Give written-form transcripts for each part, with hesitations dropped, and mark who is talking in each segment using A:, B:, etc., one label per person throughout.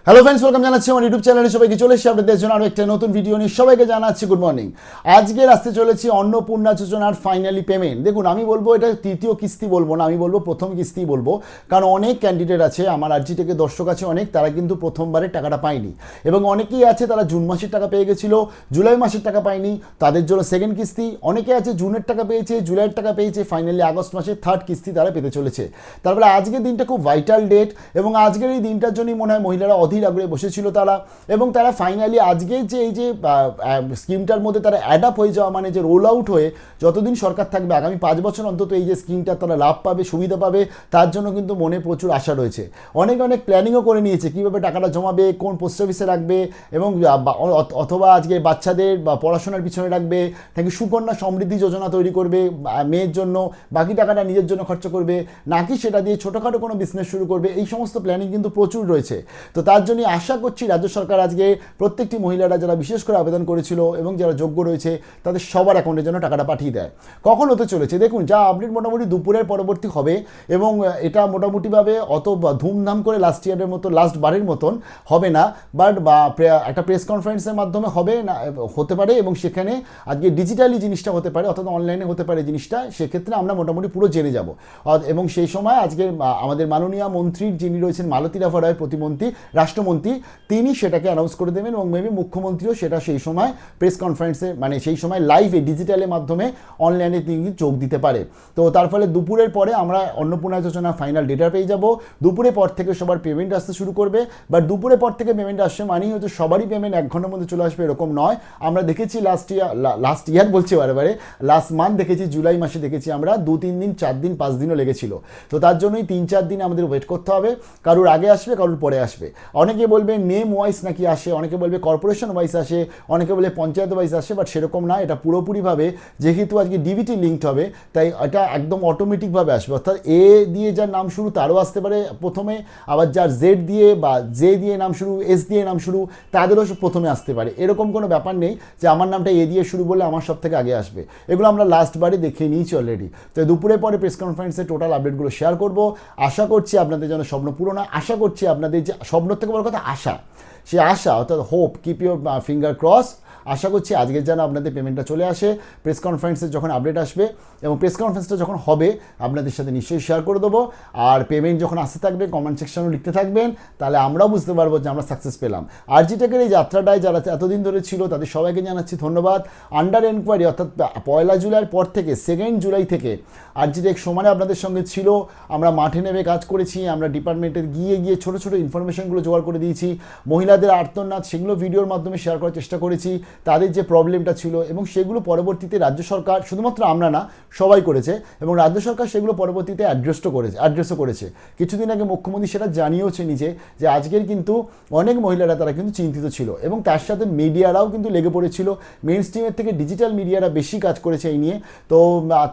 A: Hello friends, welcome জানাচ্ছি আমার YouTube চ্যানেলে সবাইকে। চলে এসেছি আপনাদের জন্য আরও একটা নতুন ভিডিও নিয়ে। সবাইকে জানাচ্ছি গুড মর্নিং। আজকে আসতে চলেছি অন্নপূর্ণা যোজনার ফাইনালি পেমেন্ট। দেখুন, আমি বলবো এটা তৃতীয় কিস্তি বলবো না, আমি বলবো প্রথম কিস্তি বলবো, কারণ অনেক ক্যান্ডিডেট আছে, আমার আরজি থেকে দর্শক আছে অনেক, তারা কিন্তু প্রথমবারে টাকাটা পায়নি, এবং অনেকেই আছে তারা জুন মাসের টাকা পেয়ে গেছিলো, জুলাই মাসের টাকা পায়নি, তাদের জন্য সেকেন্ড কিস্তি। অনেকে আছে জুনের টাকা পেয়েছে, জুলাইয়ের টাকা পেয়েছে, ফাইনালি আগস্ট মাসের থার্ড কিস্তি তারা পেতে চলেছে। তারপরে আজকের দিনটা খুব ভাইটাল ডেট, এবং আজকের এই দিনটার জন্যই মনে হয় মহিলারা অধীর আগ্রহে বসেছিল তারা, এবং তারা ফাইনালি আজকে যে এই যে স্কিমটার মধ্যে তারা অ্যাডাপ্ট হয়ে যাওয়া, মানে যে রোল আউট হয়ে যতদিন সরকার থাকবে আগামী 5 বছর অন্তত এই যে স্কিমটা তারা লাভ পাবে, সুবিধা পাবে, তার জন্য কিন্তু মনে প্রচুর আশা রয়েছে। অনেক প্ল্যানিংও করে নিয়েছে কীভাবে টাকাটা জমাবে, কোন পোস্ট অফিসে রাখবে, এবং অথবা আজকে বাচ্চাদের বা পড়াশোনার পিছনে রাখবে, নাকি সুকন্যা সমৃদ্ধি যোজনা তৈরি করবে মেয়ের জন্য, বাকি টাকাটা নিজের জন্য খরচ করবে, নাকি সেটা দিয়ে ছোটোখাটো কোনো বিজনেস শুরু করবে। এই সমস্ত প্ল্যানিং কিন্তু প্রচুর রয়েছে। তো তার জন্যই আশা করছি রাজ্য সরকার আজকে প্রত্যেকটি মহিলারা যারা বিশেষ করে আবেদন করেছিল এবং যারা যোগ্য রয়েছে তাদের সবার অ্যাকাউন্টের জন্য টাকাটা পাঠিয়ে দেয়। কখন হতে চলেছে দেখুন, যা আপডেট মোটামুটি দুপুরের পরবর্তী হবে, এবং এটা মোটামুটিভাবে অত ধুমধাম করে লাস্ট ইয়ারের মতো, লাস্ট বারের মতন হবে না, বাট একটা প্রেস কনফারেন্সের মাধ্যমে হবে না, হতে পারে, এবং সেখানে আজকে ডিজিটালি জিনিসটা হতে পারে, অর্থাৎ অনলাইনে হতে পারে জিনিসটা, সেক্ষেত্রে আমরা মোটামুটি পুরো জেনে যাব। এবং সেই সময় আজকে আমাদের মাননীয় মন্ত্রীর যিনি রয়েছেন মালতী রায় প্রতিমন্ত্রী, রাষ্ট্রমন্ত্রী, তিনি সেটাকে অ্যানাউন্স করে দেবেন, এবং মেবি মুখ্যমন্ত্রীও সেটা সেই সময় প্রেস কনফারেন্সে, মানে সেই সময় লাইভে ডিজিটালের মাধ্যমে অনলাইনে তিনি যোগ দিতে পারে। তো তার ফলে দুপুরের পরে আমরা অন্নপূর্ণা যোজনা ফাইনাল ডেটা পেয়ে যাব। দুপুরের পর থেকে সবার পেমেন্ট আসতে শুরু করবে, বাট দুপুরের পর থেকে পেমেন্ট আসছে মানেই হচ্ছে সবারই পেমেন্ট 1 ঘন্টার মধ্যে চলে আসবে এরকম নয়। আমরা দেখেছি লাস্ট ইয়ার বলছি বারে, লাস্ট মান্থ দেখেছি, জুলাই মাসে দেখেছি আমরা 2-3 দিন, 4 দিন, 5 দিনও লেগেছিল। তো তার জন্যই 3-4 দিন আমাদের ওয়েট করতে হবে, কারোর আগে আসবে, কারোর পরে আসবে। অনেকে বলবে নেম ওয়াইজ নাকি আসে, অনেকে বলবে কর্পোরেশন ওয়াইজ আসে, অনেকে বলে পঞ্চায়েত ওয়াইজ আসে, বাট সেরকম না। এটা পুরোপুরিভাবে যেহেতু আজকে ডিবিটি লিঙ্কড হবে, তাই এটা একদম অটোমেটিকভাবে আসবে, অর্থাৎ এ দিয়ে যার নাম শুরু তারও আসতে পারে প্রথমে, আবার যার জেড দিয়ে বা জে দিয়ে নাম শুরু, এস দিয়ে নাম শুরু, তাদেরও প্রথমে আসতে পারে। এরকম কোনো ব্যাপার নেই যে আমার নামটা এ দিয়ে শুরু বলে আমার সব থেকে আগে আসবে। এগুলো আমরা লাস্ট বারে দেখে নিয়েছি অলরেডি। তো দুপুরের পরে প্রেস কনফারেন্সে টোটাল আপডেটগুলো শেয়ার করব। আশা করছি আপনাদের যেন স্বপ্ন পূরণ হয়, আশা করছি আপনাদের যে স্বপ্ন থেকে বড় কথা আশা, সে আশা অর্থাৎ hope, keep your finger cross. আশা করছি আজকের যেন আপনাদের পেমেন্টটা চলে আসে। প্রেস কনফারেন্সে যখন আপডেট আসবে এবং প্রেস কনফারেন্সটা যখন হবে আপনাদের সাথে নিশ্চয়ই শেয়ার করে দেবো। আর পেমেন্ট যখন আসতে থাকবে কমেন্ট সেকশনেও লিখতে থাকবেন, তাহলে আমরাও বুঝতে পারবো যে আমরা সাকসেস পেলাম। আরজি টেকের এই যাত্রাটায় যারা এতদিন ধরে ছিল তাদের সবাইকে জানাচ্ছি ধন্যবাদ। আন্ডার এনকোয়ারি অর্থাৎ 1 জুলাইয়ের পর থেকে 2 জুলাই থেকে আরজি টেক সমানে আপনাদের সঙ্গে ছিল। আমরা মাঠে নেমে কাজ করেছি, আমরা ডিপার্টমেন্টে গিয়ে ছোটো ছোটো ইনফরমেশনগুলো জোগাড় করে দিয়েছি, মহিলাদের আর্তনাদ সেগুলো ভিডিওর মাধ্যমে শেয়ার করার চেষ্টা করেছি, তাদের যে প্রবলেমটা ছিল, এবং সেগুলো পরবর্তীতে রাজ্য সরকার, শুধুমাত্র আমরা না সবাই করেছে, এবং রাজ্য সরকার সেগুলো পরবর্তীতে অ্যাড্রেসও করেছে। কিছুদিন আগে মুখ্যমন্ত্রী সেটা জানিয়েওছে নিজে, যে আজকের কিন্তু অনেক মহিলারা তারা কিন্তু চিন্তিত ছিল, এবং তার সাথে মিডিয়ারাও কিন্তু লেগে পড়েছিল, মেইন স্ট্রিমের থেকে ডিজিটাল মিডিয়ারা বেশি কাজ করেছে এই নিয়ে। তো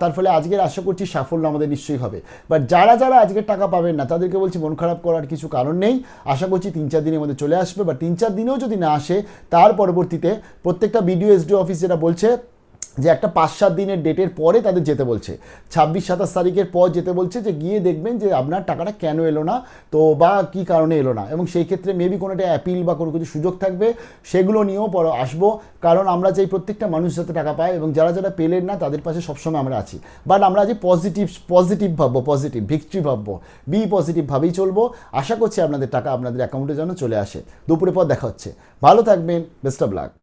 A: তার ফলে আজকের আশা করছি সাফল্য আমাদের নিশ্চয়ই হবে। বাট যারা আজকের টাকা পাবেন না তাদেরকে বলছি মন খারাপ করার কিছু কারণ নেই। আশা করছি 3-4 দিনের মধ্যে চলে আসবে, বা 3-4 দিনেও যদি না আসে তার পরবর্তীতে প্রত্যেকটা বিডিও এসডিও অফিস যেটা বলছে যে একটা 5-7 দিনের ডেটের পরে তাদের যেতে বলছে, 26-27 তারিখের পর যেতে বলছে, যে গিয়ে দেখবেন যে আপনার টাকাটা কেন এলো না, তো বা কী কারণে এলো না, এবং সেই ক্ষেত্রে মেবি কোনো একটা অ্যাপিল বা কোনো কিছু সুযোগ থাকবে, সেগুলো নিয়েও পরে আসবো। কারণ আমরা চাই প্রত্যেকটা মানুষ যাতে টাকা পায়, এবং যারা পেলেন না তাদের পাশে সবসময় আমরা আছি। বাট আমরা আজ পজিটিভ ভাববো, পজিটিভ ভিক্টরি ভাববো, বি পজিটিভভাবেই চলবো। আশা করছি আপনাদের টাকা আপনাদের অ্যাকাউন্টে যেন চলে আসে। দুপুরের পর দেখা হচ্ছে, ভালো থাকবেন, বেস্ট অফ লাক।